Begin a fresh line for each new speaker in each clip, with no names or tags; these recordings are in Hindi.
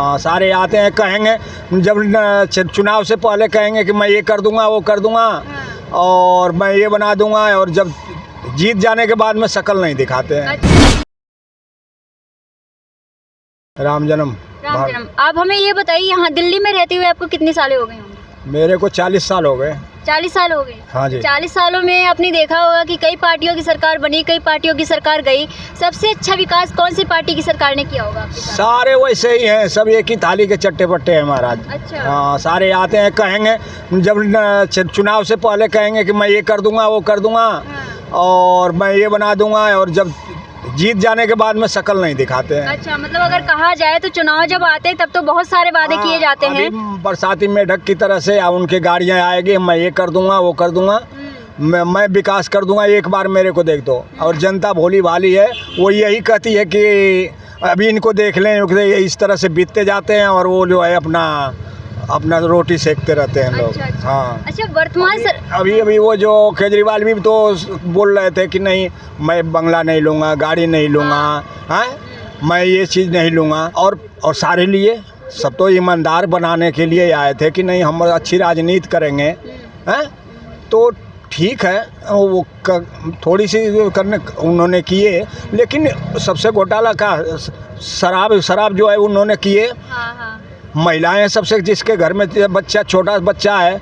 हाँ, सारे आते हैं, कहेंगे जब चुनाव से पहले कहेंगे कि मैं ये कर दूंगा, वो कर दूंगा, और मैं ये बना दूंगा, और जब जीत जाने के बाद में शकल नहीं दिखाते हैं। राम जन्म।
आप हमें ये बताइए, यहाँ दिल्ली में रहते हुए आपको कितने साल हो गए होंगे?
मेरे को 40 साल हो गए।
40 साल हो गए?
हाँ जी।
40 सालों में आपने देखा होगा कि कई पार्टियों की सरकार बनी, कई पार्टियों की सरकार गई। सबसे अच्छा विकास कौन सी पार्टी की सरकार ने किया होगा आपके साथ?
सारे वैसे ही हैं, सब एक ही थाली के चट्टे पट्टे हैं महाराज।
अच्छा।
हाँ, सारे आते हैं, कहेंगे जब चुनाव से पहले कहेंगे कि मैं ये कर दूंगा, वो कर दूंगा, और मैं ये बना दूंगा, और जब जीत जाने के बाद में शकल नहीं दिखाते हैं।
अच्छा, मतलब अगर कहा जाए तो चुनाव जब आते हैं तब तो बहुत सारे वादे किए जाते हैं।
बरसाती मेढक की तरह से उनके गाड़ियां आएगी, मैं ये कर दूंगा, वो कर दूंगा, मैं विकास कर दूंगा, एक बार मेरे को देख दो। और जनता भोली भाली है, वो यही कहती है कि अभी इनको देख लें, इस तरह से बीतते जाते हैं, और वो जो है अपना रोटी सेकते रहते हैं लोग।
अच्छा।
हाँ।
अच्छा, वर्तमान
अभी वो जो केजरीवाल भी तो बोल रहे थे कि नहीं, मैं बंगला नहीं लूँगा, गाड़ी नहीं लूँगा, हाँ, मैं ये चीज़ नहीं लूँगा, और सारे लिए सब तो ईमानदार बनाने के लिए आए थे कि नहीं, हम अच्छी राजनीति करेंगे, हैं, तो ठीक है, वो थोड़ी सी करने उन्होंने किए, लेकिन सबसे घोटाला का शराब जो है उन्होंने किए।
हाँ।
महिलाएं सबसे, जिसके घर में बच्चा, छोटा बच्चा है,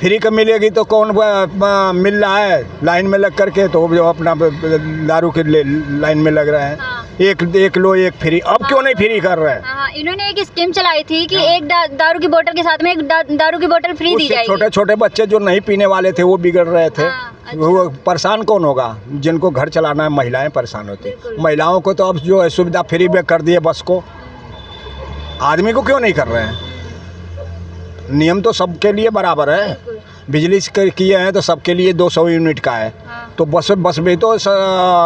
फ्री का मिलेगी तो कौन मिल रहा है लाइन में लग करके, तो जो अपना दारू के लाइन में लग रहे हैं। हाँ। एक लो एक फ्री। अब क्यों नहीं फ्री कर रहे हैं?
हाँ, इन्होंने एक स्कीम चलाई थी कि एक दारू की बोतल के साथ में एक दारू की बोतल फ्री दी जाएगी।
छोटे छोटे बच्चे जो नहीं पीने वाले थे वो बिगड़ रहे थे।
अच्छा।
वो परेशान कौन होगा? जिनको घर चलाना है, महिलाएं परेशान होती। महिलाओं को तो अब जो है सुविधा फ्री में कर दिए, बस को, आदमी को क्यों नहीं कर रहे हैं? नियम तो सबके लिए बराबर है। बिजली किए हैं तो सबके लिए 200 यूनिट का है। हाँ। तो बस में तो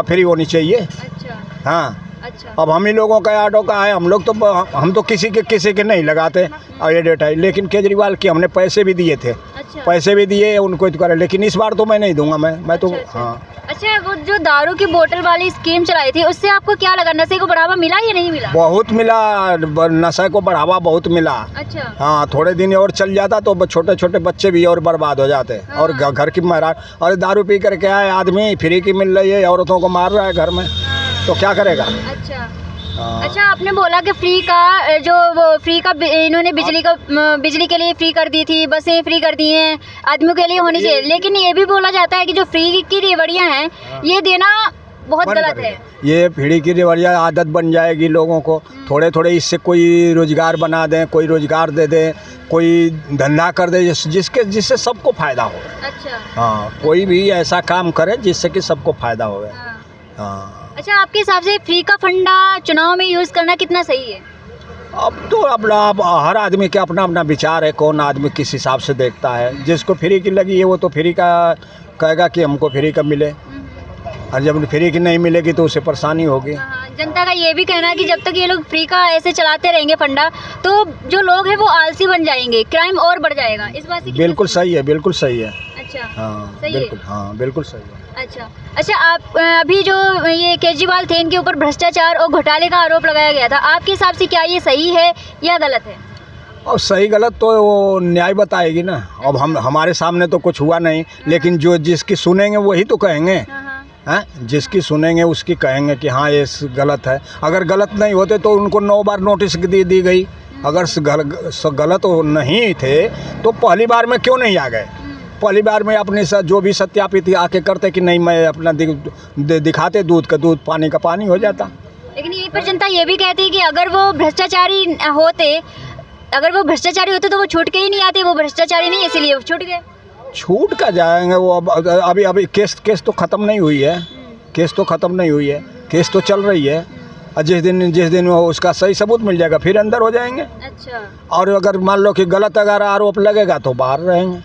फ्री होनी चाहिए। अच्छा। हाँ। अच्छा। अब हम ही लोगों का ऑटो का है, हम तो किसी के नहीं लगाते एडवर्टाइज, लेकिन केजरीवाल की हमने पैसे भी दिए थे। अच्छा। पैसे भी दिए उनको तो करे, लेकिन इस बार तो मैं नहीं दूंगा। मैं तो
अच्छा।
हाँ।
अच्छा, वो जो दारू की बोतल वाली स्कीम चलाई थी, उससे आपको क्या लगा? नशे को बढ़ावा मिला या नहीं मिला?
बहुत मिला, नशे को बढ़ावा बहुत मिला। अच्छा। हाँ, थोड़े दिन और चल जाता तो छोटे छोटे बच्चे भी और बर्बाद हो जाते। हाँ। और घर की महाराज, और दारू पी करके आए आदमी, फ्री की मिल रही है, औरतों को मार रहा है घर में। हाँ। तो क्या करेगा? अच्छा। अच्छा, आपने बोला कि फ्री का इन्होंने बिजली के लिए फ्री कर दी थी, बसें फ्री कर दी हैं, आदमियों के लिए होनी चाहिए, लेकिन ये भी बोला जाता है कि जो फ्री की रेवड़ियाँ हैं, ये देना बहुत गलत है। ये फ्री की रेवड़ियाँ आदत बन जाएगी लोगों को। थोड़े थोड़े इससे कोई रोजगार बना दें, कोई रोजगार दे दें, कोई धंधा कर दे जिससे सबको फायदा हो। अच्छा। हाँ, कोई भी ऐसा काम करे जिससे कि सबको फायदा हो। हाँ।
अच्छा, आपके हिसाब से फ्री का फंडा चुनाव में यूज़ करना कितना सही है?
अब तो अपना हर आदमी के अपना अपना विचार है, कौन आदमी किस हिसाब से देखता है। जिसको फ्री की लगी है वो तो फ्री का कहेगा कि हमको फ्री का मिले, और जब फ्री की नहीं मिलेगी तो उसे परेशानी होगी।
जनता का ये भी कहना है कि जब तक ये लोग फ्री का ऐसे चलाते रहेंगे फंडा, तो जो लोग हैं वो आलसी बन जाएंगे, क्राइम और बढ़ जाएगा। इस बात से
बिल्कुल सही है, बिल्कुल सही है।
अच्छा।
हाँ,
सही
बिल्कुल,
है।
हाँ, बिल्कुल सही है।
अच्छा, आप अभी जो ये केजरीवाल थे, इनके ऊपर भ्रष्टाचार और घोटाले का आरोप लगाया गया था, आपके हिसाब से क्या ये सही है या गलत है?
और सही गलत तो वो न्याय बताएगी ना। अब हमारे सामने तो कुछ हुआ नहीं, लेकिन जो जिसकी सुनेंगे वही तो कहेंगे। हैं, जिसकी सुनेंगे उसकी कहेंगे कि हाँ ये गलत है। अगर गलत नहीं होते तो उनको 9 बार नोटिस दी गई। अगर गलत नहीं थे तो पहली बार में क्यों नहीं आ गए? पहली बार में अपने साथ जो भी सत्यापित आके करते कि नहीं, मैं अपना दिखाते, दूध का दूध, पानी का पानी हो जाता।
लेकिन यहीं पर जनता ये भी कहती है कि अगर वो भ्रष्टाचारी होते तो वो छूट के ही नहीं आते। वो भ्रष्टाचारी नहीं, इसीलिए वो छूट गए।
छूट का जाएंगे वो। अभी केस तो ख़त्म नहीं हुई है। केस तो ख़त्म नहीं हुई है, केस तो चल रही है। और जिस दिन उसका सही सबूत मिल जाएगा फिर अंदर हो जाएंगे। अच्छा। और अगर मान लो कि गलत अगर आरोप लगेगा तो बाहर रहेंगे।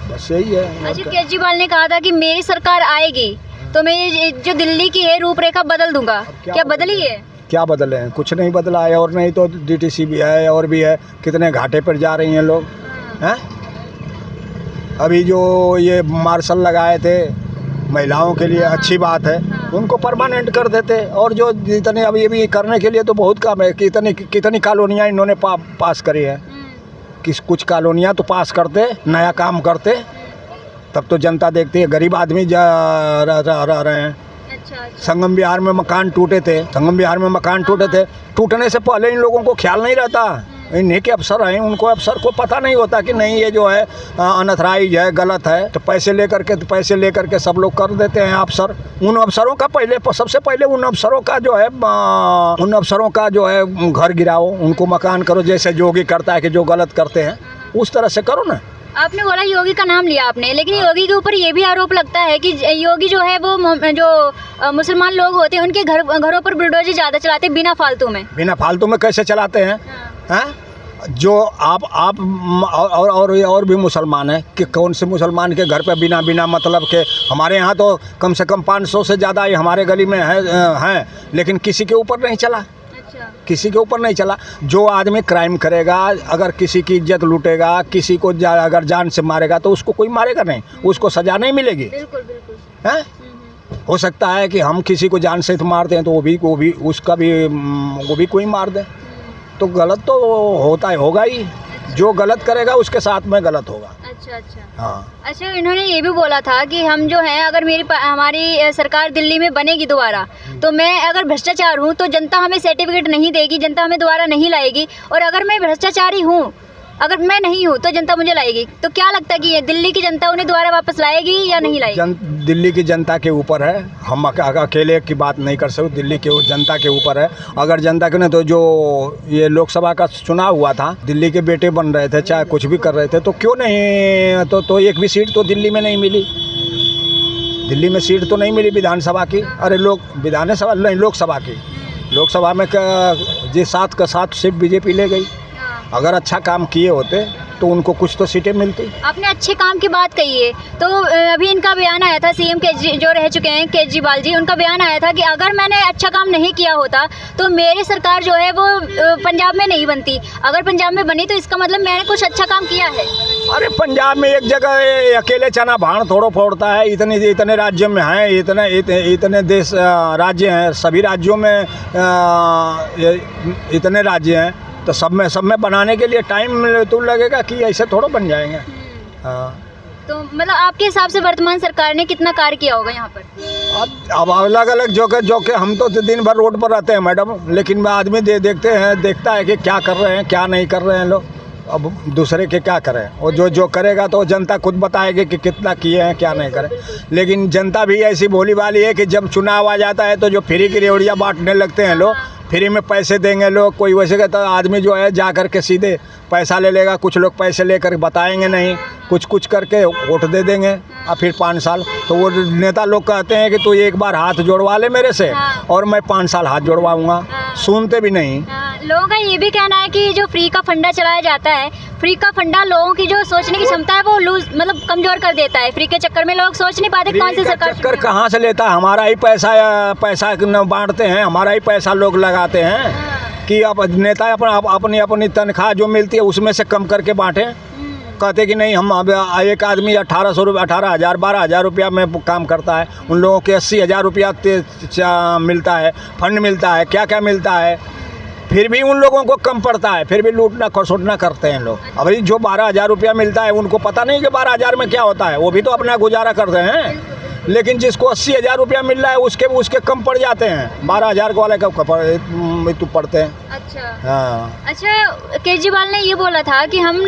बस यही है।
अच्छा, केजरीवाल ने कहा था कि मेरी सरकार आएगी तो मैं जो दिल्ली की है रूपरेखा बदल दूंगा। क्या बदली है?
क्या बदले हैं? कुछ नहीं बदला है। और नहीं तो डीटीसी भी है और भी है, कितने घाटे पर जा रही हैं लोग। हैं, अभी जो ये मार्शल लगाए थे, महिलाओं के लिए अच्छी बात है, उनको परमानेंट कर देते। और जो जितने अब ये भी करने के लिए तो बहुत कम है, कितनी कॉलोनियाँ इन्होंने पास करी है। कुछ कॉलोनियाँ तो पास करते, नया काम करते, तब तो जनता देखती है। गरीब आदमी रह रहे हैं।
अच्छा।
संगम विहार में मकान टूटे थे, टूटने से पहले इन लोगों को ख्याल नहीं रहता। इन्हीं के अफसर हैं, उनको अफसर को पता नहीं होता कि नहीं ये जो है अनथराइज है, गलत है, तो पैसे लेकर के सब लोग कर देते हैं अफसर। उन अफसरों का सबसे पहले उन अफसरों का जो है घर गिराओ, उनको मकान करो, जैसे योगी करता है कि जो गलत करते हैं उस तरह से करो ना।
आपने बोला योगी का नाम लिया आपने, लेकिन योगी के ऊपर ये भी आरोप लगता है कि योगी जो है वो जो मुसलमान लोग होते हैं उनके घरों पर बुलडोजर ज़्यादा चलाते हैं बिना फालतू में कैसे चलाते हैं? हैं? जो आप और भी मुसलमान हैं कि कौन से मुसलमान के घर पे बिना मतलब के, हमारे यहाँ तो कम से कम 500 से ज़्यादा ही हमारे गली में हैं, लेकिन किसी के ऊपर नहीं चला। किसी के ऊपर नहीं चला। जो आदमी क्राइम करेगा, अगर किसी की इज्जत लूटेगा, किसी को अगर जान से मारेगा तो उसको कोई मारेगा नहीं, उसको सजा नहीं मिलेगी। बिल्कुल है। हो सकता है कि हम किसी को जान से मारते हैं तो वो भी कोई मार दे, तो गलत तो होगा ही। जो गलत करेगा उसके साथ में गलत होगा। अच्छा। हाँ। अच्छा, इन्होंने ये भी बोला था कि हम जो है अगर हमारी सरकार दिल्ली में बनेगी दोबारा, तो मैं अगर भ्रष्टाचार हूँ तो जनता हमें सर्टिफिकेट नहीं देगी, जनता हमें दोबारा नहीं लाएगी, और अगर मैं भ्रष्टाचारी हूँ, अगर मैं नहीं हूँ तो जनता मुझे लाएगी। तो क्या लगता है कि ये दिल्ली की जनता उन्हें दोबारा वापस लाएगी या नहीं लाएगी?
दिल्ली की जनता के ऊपर है, हम अकेले की बात नहीं कर सकते। दिल्ली के जनता के ऊपर है। अगर जनता के ने तो जो ये लोकसभा का चुनाव हुआ था, दिल्ली के बेटे बन रहे थे, चाहे कुछ भी कर रहे थे, तो क्यों नहीं तो एक भी सीट तो दिल्ली में नहीं मिली। दिल्ली में सीट तो नहीं मिली विधानसभा की। अरे विधानसभा नहीं, लोकसभा में 7 का 7 सीट बीजेपी ले गई। अगर अच्छा काम किए होते तो उनको कुछ तो सीटें मिलती।
आपने अच्छे काम की बात कही है, तो अभी इनका बयान आया था, सीएम जो रह चुके हैं केजरीवाल जी, उनका बयान आया था कि अगर मैंने अच्छा काम नहीं किया होता तो मेरी सरकार जो है वो पंजाब में नहीं बनती। अगर पंजाब में बनी तो इसका मतलब मैंने कुछ अच्छा काम किया है।
अरे पंजाब में एक जगह अकेले चना भाण थोड़ा फोड़ता है। इतने राज्यों में हैं, इतने देश राज्य हैं, सभी राज्यों में इतने राज्य हैं, तो सब में बनाने के लिए टाइम तो लगेगा कि ऐसे थोड़ा बन जाएंगे। हाँ।
तो मतलब आपके हिसाब से वर्तमान सरकार ने कितना कार्य किया होगा यहाँ पर?
अब अलग अलग जो के हम तो दिन भर रोड पर रहते हैं मैडम, लेकिन आदमी देखता है कि क्या कर रहे हैं, क्या नहीं कर रहे हैं लोग। अब दूसरे के क्या करें, और जो करेगा तो जनता खुद बताएगी कि कितना किए हैं, क्या नहीं करें। लेकिन जनता भी ऐसी भोली वाली है कि जब चुनाव आ जाता है तो जो फ्री की रेवड़ियाँ बांटने लगते हैं लोग, फ्री में पैसे देंगे लोग। कोई वैसे कहता है आदमी जो है जा कर के सीधे पैसा ले लेगा। कुछ लोग पैसे लेकर बताएंगे नहीं, कुछ करके वोट दे देंगे, और फिर 5 साल तो वो नेता लोग कहते हैं कि तू एक बार हाथ जोड़वा ले मेरे से और मैं 5 साल हाथ जोड़वाऊंगा। सुनते भी नहीं।
लोगों का ये भी कहना है कि जो फ्री का फंडा चलाया जाता है, फ्री का फंडा लोगों की जो सोचने की क्षमता है वो मतलब कमजोर कर देता है। फ्री के चक्कर में लोग सोच नहीं पाते कौन सी सरकार
चक्कर कहाँ से लेता है। हमारा ही पैसा बांटते हैं, हमारा ही पैसा लोग लगाते हैं कि अब नेता अपनी तनख्वाह जो मिलती है उसमें से कम करके बांटे। कहते कि नहीं, हम एक आदमी 1800 रुपये 18,000 12,000 रुपया में काम करता है, उन लोगों के 80,000 रुपया मिलता है, फंड मिलता है, क्या क्या मिलता है, फिर भी उन लोगों को कम पड़ता है, फिर भी लूटना खसोटना करते हैं लोग। अभी जो 12,000 रुपया मिलता है उनको पता नहीं कि 12,000 में क्या होता है, वो भी तो अपना गुजारा करते हैं। लेकिन जिसको 80,000 रुपया मिल रहा है उसके कम पड़ जाते हैं, 12,000 वाले कब तो पड़ते हैं।
अच्छा।
हाँ।
अच्छा, केजरीवाल ने ये बोला था कि हम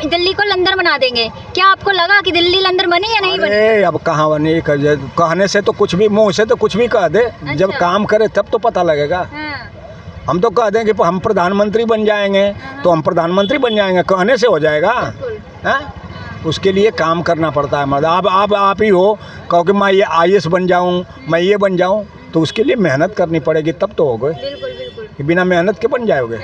दिल्ली को लंदन बना देंगे। क्या आपको लगा कि दिल्ली लंदन बनी या नहीं बनी?
अब कहाँ बनी, कहने से तो कुछ भी, मुँह से तो कुछ भी कह दे। अच्छा। जब काम करे तब तो पता लगेगा। हाँ। हम तो कह दें कि हम प्रधानमंत्री बन जाएंगे तो हम प्रधानमंत्री बन जाएंगे, कहने से हो जाएगा? हाँ? उसके लिए काम करना पड़ता है। मतलब आप ही हो कहो कि मैं ये IAS बन जाऊं, मैं ये बन जाऊं, तो उसके लिए मेहनत करनी पड़ेगी, तब तो हो गए। बिल्कुल। बिना मेहनत के बन जाओगे।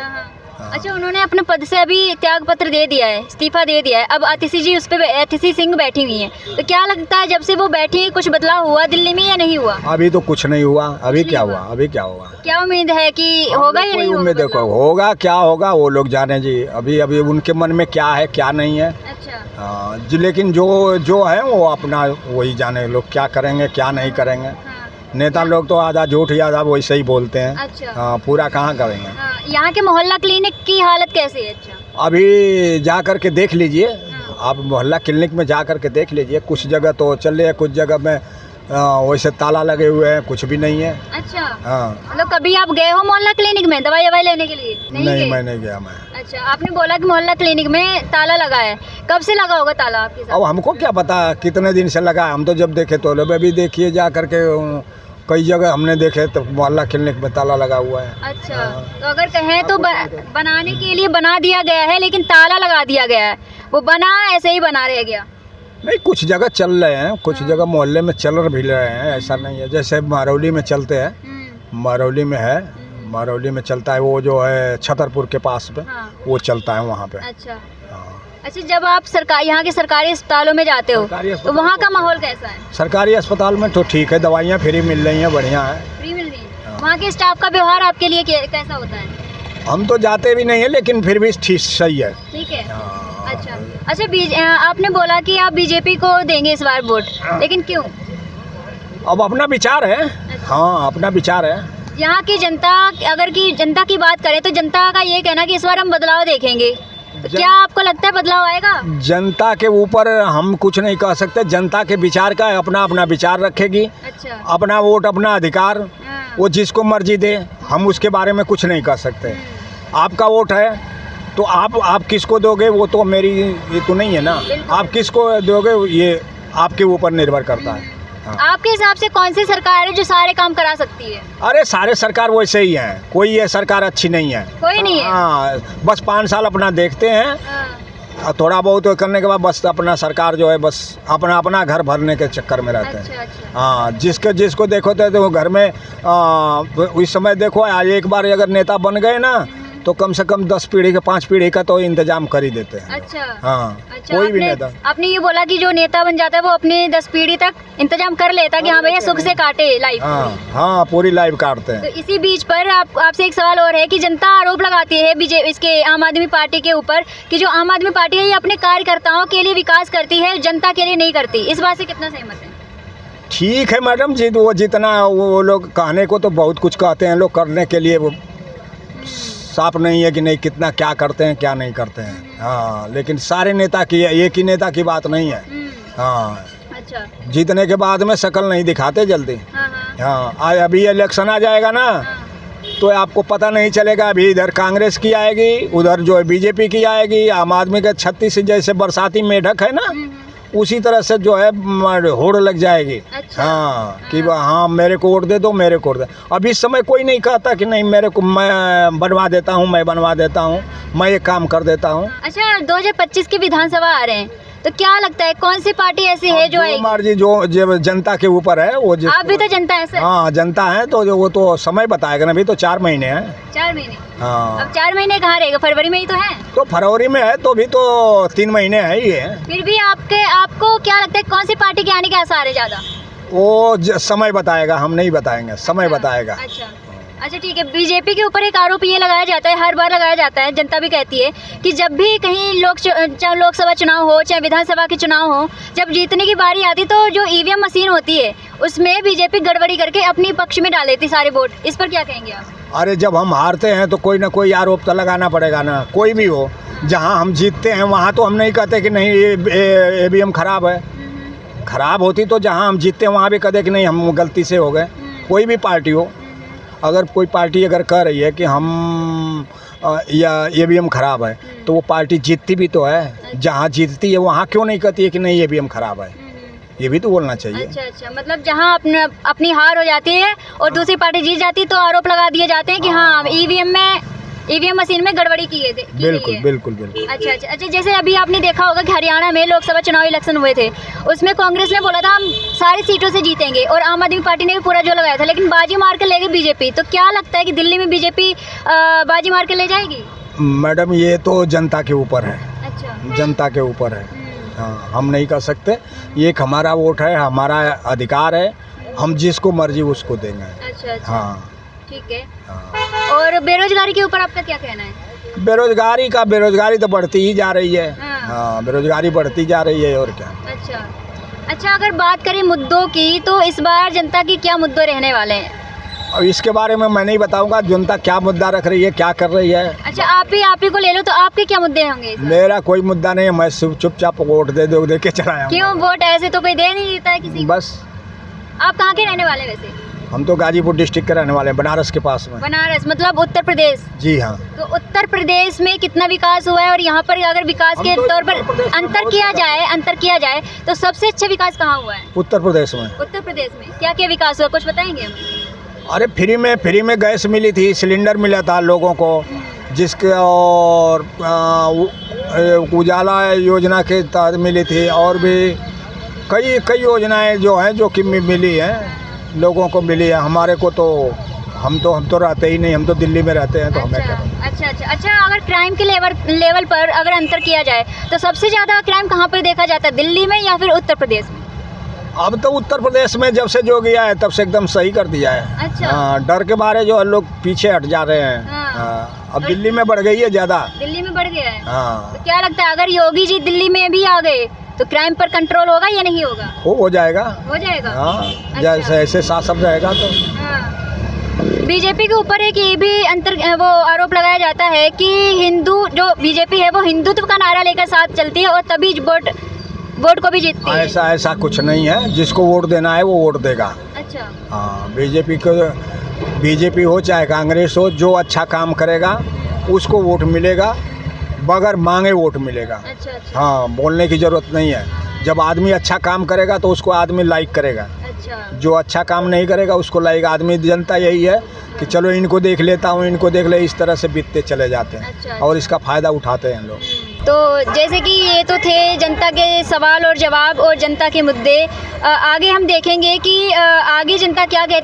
अच्छा, उन्होंने अपने पद से अभी त्याग पत्र दे दिया है, इस्तीफा दे दिया है। अब अतिशी जी उस पे अतिशी सिंह बैठी हुई हैं, तो क्या लगता है जब से वो बैठी है कुछ बदलाव हुआ दिल्ली में या नहीं हुआ?
अभी तो कुछ नहीं हुआ। अभी क्या हुआ? अभी क्या हुआ?
क्या उम्मीद है कि होगा या नहीं होगा?
उम्मीद देखो होगा, क्या होगा वो लोग जाने जी। अभी अभी उनके मन में क्या है क्या नहीं है।
अच्छा।
हाँ जी, लेकिन जो है वो अपना वही जाने, लोग क्या करेंगे क्या नहीं करेंगे।
हाँ।
नेता लोग तो आधा झूठ या आधा वैसे ही बोलते हैं।
अच्छा।
हाँ, पूरा कहाँ करेंगे।
हाँ, यहाँ के मोहल्ला क्लिनिक की हालत कैसी है? अच्छा,
अभी जा कर के देख लीजिए,
हाँ।
आप मोहल्ला क्लिनिक में जा कर के देख लीजिए। कुछ जगह तो चल रहे हैं, कुछ जगह में वैसे ताला लगे हुए हैं, कुछ भी नहीं है।
अच्छा,
हाँ।
मतलब कभी आप गए हो मोहल्ला क्लिनिक में दवाई लेने के लिए?
नहीं
गए?
मैं नहीं गया मैं।
अच्छा, आपने बोला कि मोहल्ला क्लिनिक में ताला लगा है, कब से लगा होगा ताला आपके साथ?
अब हमको क्या पता कितने दिन से लगा है। हम तो जब देखे तो अभी देखिए जा कर के कई जगह हमने देखे तो मोहल्ला क्लिनिक में ताला लगा हुआ है।
अच्छा, तो अगर कहें तो बनाने के लिए बना दिया गया है लेकिन ताला लगा दिया गया है, वो बना ऐसे ही बना रह गया?
नहीं, कुछ जगह चल रहे हैं, कुछ जगह मोहल्ले में चल भी रहे हैं, ऐसा नहीं है। जैसे मारौली में चलते हैं, मारौली में है, मारौली में चलता है वो जो है छतरपुर के पास में।
हाँ।
वो चलता है वहाँ पे।
अच्छा।
हाँ।
अच्छा, जब आप यहाँ के सरकारी अस्पतालों में जाते हो तो वहाँ का माहौल कैसा है?
सरकारी अस्पताल में तो ठीक है, दवाइयाँ फ्री मिल रही हैं, बढ़िया है।
फ्री मिल रही है? वहाँ के स्टाफ का व्यवहार आपके लिए कैसा होता है?
हम तो जाते भी नहीं है लेकिन फिर भी ठीक सही है।
ठीक है। अच्छा अच्छा, आपने बोला कि आप बीजेपी को देंगे इस बार वोट, लेकिन क्यों?
अब अपना विचार है। हाँ, अपना विचार है।
यहाँ की जनता, अगर की जनता की बात करें तो जनता का ये कहना कि इस बार हम बदलाव देखेंगे, तो क्या आपको लगता है बदलाव आएगा?
जनता के ऊपर हम कुछ नहीं कह सकते, जनता के विचार का अपना अपना विचार रखेगी।
अच्छा। अपना
अपना वोट अपना अधिकार, वो जिसको मर्जी दे, हम उसके बारे में कुछ नहीं कह सकते। आपका वोट है तो आप किसको दोगे वो तो मेरी ये तो नहीं है ना। आप किसको दोगे ये आपके ऊपर निर्भर करता है। हाँ।
आपके हिसाब से कौन सी सरकार है जो सारे काम करा सकती है?
अरे सारे सरकार वैसे ही हैं, कोई ये सरकार अच्छी नहीं है।
कोई नहीं है?
हाँ, बस 5 साल अपना देखते हैं।
हाँ।
थोड़ा बहुत करने के बाद बस अपना सरकार जो है बस अपना घर भरने के चक्कर में रहते हैं।
अच्छा।
हाँ, जिसको देखो तो वो घर में उस समय देखो आज एक बार अगर नेता बन गए ना तो कम से कम 10 पीढ़ी के 5 पीढ़ी का तो इंतजाम कर ही देते हैं।
अच्छा।
हाँ।
अच्छा,
कोई भी नेता।
आपने ये बोला कि जो नेता बन जाता है वो अपनी 10 पीढ़ी तक इंतजाम कर लेता है कि हाँ भैया सुख से काटे लाइफ।
हाँ, पूरी लाइफ काटते हैं।
तो इसी बीच पर आपसे एक सवाल और है कि जनता आरोप लगाती है बीजेपी इसके आम आदमी पार्टी के ऊपर कि जो आम आदमी पार्टी है ये अपने कार्यकर्ताओं के लिए विकास करती है, जनता के लिए नहीं करती। इस बात से कितना सहमत है?
ठीक है मैडम जी, वो जितना वो लोग कहने को तो बहुत कुछ कहते हैं, लोग करने के लिए वो साफ नहीं है कि नहीं कितना क्या करते हैं क्या नहीं करते हैं। हाँ, लेकिन सारे नेता की एक ही नेता की बात नहीं है। हाँ।
अच्छा।
जीतने के बाद में शकल नहीं दिखाते जल्दी। हाँ, अभी इलेक्शन आ जाएगा ना तो आपको पता नहीं चलेगा। अभी इधर कांग्रेस की आएगी, उधर जो है बीजेपी की आएगी, आम आदमी का 36 जैसे बरसाती मेढक है ना उसी तरह से जो है होड़ लग जाएगी।
अच्छा।
हाँ, कि हाँ मेरे को वोट दे दो, मेरे को वोट दे। अभी इस समय कोई नहीं कहता कि नहीं मेरे को मैं बनवा देता हूँ, मैं ये काम कर देता हूँ।
अच्छा, 2025 की विधानसभा आ रहे हैं तो क्या लगता है कौन सी पार्टी ऐसी है जो
मर्जी जो जनता के ऊपर है वो
आप भी तो जनता है सर।
हाँ, जनता है तो वो तो समय बताएगा ना। अभी तो 4 महीने हैं।
4 महीने?
हाँ।
अब 4 महीने कहाँ रहेगा? फरवरी में ही तो है।
तो फरवरी में है तो भी तो 3 महीने है ही है।
फिर भी आपको क्या लगता है कौन सी पार्टी के आने के आसार है ज्यादा?
वो समय बताएगा, हम नहीं बताएंगे, समय बताएगा।
अच्छा ठीक है। बीजेपी के ऊपर एक आरोप ये लगाया जाता है, हर बार लगाया जाता है, जनता भी कहती है कि जब भी कहीं चाहे लोकसभा चुनाव हो चाहे विधानसभा के चुनाव हो, जब जीतने की बारी आती तो जो ईवीएम मशीन होती है उसमें बीजेपी गड़बड़ी करके अपनी पक्ष में डाल देती सारे वोट। इस पर क्या कहेंगे आप?
अरे जब हम हारते हैं तो कोई ना कोई आरोप तो लगाना पड़ेगा ना, कोई भी हो। जहाँ हम जीतते हैं वहाँ तो हम नहीं कहते कि नहीं ये ईवीएम खराब है। खराब होती तो जहाँ हम जीतते हैं वहाँ भी कहते कि नहीं हम गलती से हो गए। कोई भी पार्टी हो, अगर कोई पार्टी अगर कह रही है कि हम या ईवीएम खराब है तो वो पार्टी जीतती भी तो है। जहाँ जीतती है वहाँ क्यों नहीं कहती है कि नहीं ईवीएम खराब है? ये भी तो बोलना चाहिए।
अच्छा, मतलब जहाँ अपनी हार हो जाती है और दूसरी पार्टी जीत जाती है तो आरोप लगा दिए जाते हैं कि हाँ ईवीएम मशीन में गड़बड़ी की गई।
बिल्कुल।
अच्छा, जैसे अभी आपने देखा होगा कि हरियाणा में लोकसभा चुनाव इलेक्शन हुए थे, उसमें कांग्रेस ने बोला था हम सारी सीटों से जीतेंगे और आम आदमी पार्टी ने भी पूरा जो लगाया था, लेकिन बाजी मार कर ले गई बीजेपी। तो क्या लगता है कि दिल्ली में बीजेपी बाजी मार कर ले जाएगी?
मैडम ये तो जनता के ऊपर है,
अच्छा।
जनता के ऊपर है। हाँ, हम नहीं कर सकते, ये एक हमारा वोट है, हमारा अधिकार है, हम जिसको मर्जी उसको देंगे।
अच्छा अच्छा,
हाँ
ठीक है।
हाँ।
और बेरोजगारी के ऊपर आपका क्या कहना है?
बेरोजगारी तो बढ़ती ही जा रही है।
हाँ।
हाँ, बेरोजगारी बढ़ती जा रही है और क्या।
अच्छा अच्छा, अगर बात करें मुद्दों की तो इस बार जनता की क्या मुद्दे रहने वाले हैं?
अब इसके बारे में मैं नहीं बताऊंगा, जनता क्या मुद्दा रख रही है, क्या कर रही है।
अच्छा, आप ही को ले लो, तो आपके क्या मुद्दे होंगे इस बार?
मेरा कोई मुद्दा नहीं है, मैं चुपचाप वोट दे के चलाया।
क्यों? वोट ऐसे तो कोई दे नहीं देता है किसी को।
बस।
आप कहाँ के रहने वाले हैं वैसे?
हम तो गाजीपुर डिस्ट्रिक्ट के रहने वाले हैं, बनारस के पास में।
बनारस मतलब उत्तर प्रदेश?
जी हाँ।
तो उत्तर प्रदेश में कितना विकास हुआ है, और यहाँ पर अगर विकास के तौर पर अंतर किया जाए तो सबसे अच्छा विकास कहाँ हुआ है?
उत्तर प्रदेश में।
उत्तर प्रदेश में क्या क्या विकास हुआ, कुछ बताएंगे हमें?
अरे फ्री में गैस मिली थी, सिलेंडर मिला था लोगों को, जिसके और उजाला योजना के तहत मिली थी, और भी कई योजनाएं जो हैं जो कि मिली हैं, लोगों को मिली है। हमारे को तो हम तो रहते ही नहीं, हम तो दिल्ली में रहते हैं, तो हमें क्या।
अच्छा, अगर क्राइम के लेवल पर अगर अंतर किया जाए तो सबसे ज़्यादा क्राइम कहाँ पर देखा जाता है, दिल्ली में या फिर उत्तर प्रदेश में?
अब तो उत्तर प्रदेश में जब से जो गया है तब से एकदम सही कर दिया है।
अच्छा।
हाँ, डर के मारे जो लोग पीछे हट जा रहे हैं।
हाँ।
हाँ, अब दिल्ली में बढ़ गई है ज़्यादा।
दिल्ली में बढ़ गया है।
हाँ।
तो क्या लगता है, अगर योगी जी दिल्ली में भी आ गए तो क्राइम पर कंट्रोल होगा या नहीं होगा?
हो जाएगा।
हो जाएगा।
हाँ,
अच्छा।
जैसे ऐसे शासन रहेगा तो।
हाँ। बीजेपी के ऊपर एक ये भी वो आरोप लगाया जाता है कि हिंदू जो बीजेपी है वो हिंदुत्व का नारा लेकर साथ चलती है और तभी वोट को भी जीतती है।
ऐसा कुछ नहीं है, जिसको वोट देना है वो वोट देगा।
अच्छा।
हाँ, बीजेपी हो चाहे कांग्रेस हो, जो अच्छा काम करेगा उसको वोट मिलेगा, बगैर मांगे वोट मिलेगा।
अच्छा।
हाँ, बोलने की ज़रूरत नहीं है। जब आदमी अच्छा काम करेगा तो उसको आदमी लाइक करेगा।
अच्छा।
जो अच्छा काम नहीं करेगा उसको लाइक आदमी, जनता यही है कि चलो इनको देख लेता हूँ, इनको देख ले, इस तरह से बीतते चले जाते हैं।
अच्छा।
और इसका फ़ायदा उठाते हैं लोग।
तो जैसे कि ये तो थे जनता के सवाल और जवाब और जनता के मुद्दे। आगे हम देखेंगे कि आगे जनता क्या कहती